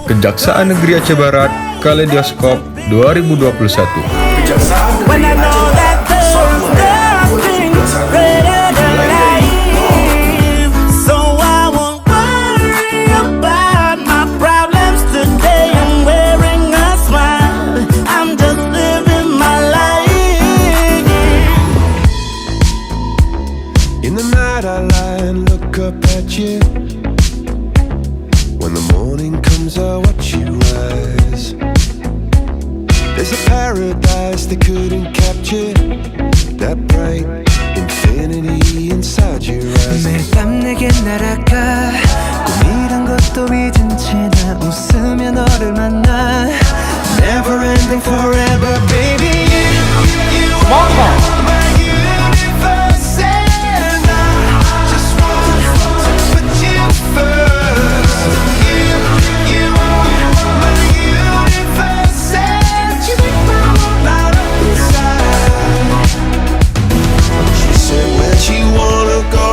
Kejaksaan Negeri Aceh Barat Kaleidoskop 2021. When I know that there's nothing greater than life, so I won't worry about my problems today. I'm wearing a smile, I'm just living my life. In the night I lie and look up at you. When the morning comes I watch you rise. There's a paradise they couldn't capture, that bright infinity inside your eyes. 매일 밤 내게 날아가 꿈이란 것도 잊은 채 나 웃으며 너를 만나. Never ending forever baby. You are my universe and I just want to put you first. You are my universe and you make my world light up inside. She said where'd you wanna go,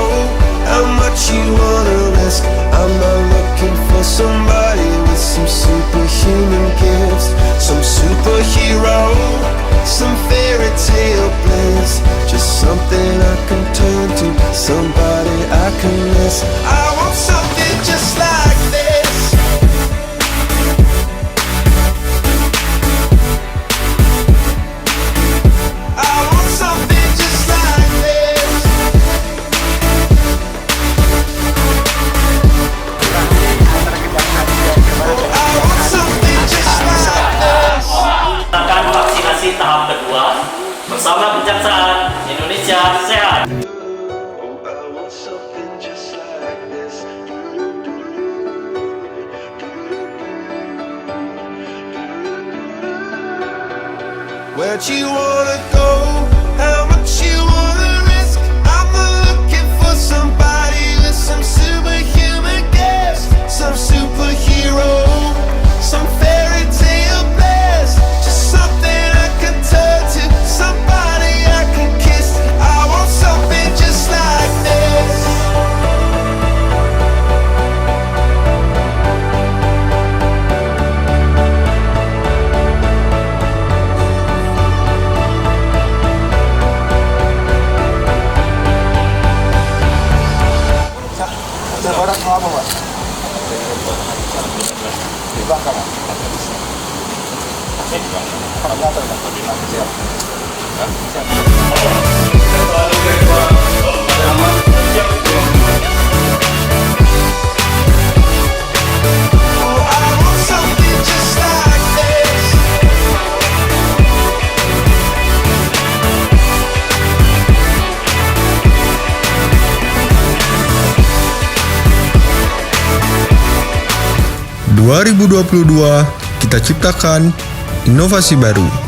how much you wanna risk. I'm not looking for somebody with some superhuman gifts, some superhero, some fairy tale bliss. Just something I can turn to, somebody I can miss. I want something just like this. I want something just like this. I want something just like this. Akan vaksinasi tahap kedua bersama Kejaksaan Indonesia Sehat. Oh, I want something just like this. Where'd you wanna go? How much you wanna risk? I'm not looking for somebody with some superhuman gifts, some superhero, some fairy tale bliss. Just something I can turn to, somebody I can kiss. I want something just like this. Orang mau apa, Pak? Dibakar, Pak. Orang gatal, Pak. Siap. Siap. Oh, I want something just like this. Dua 2022 kita ciptakan inovasi baru.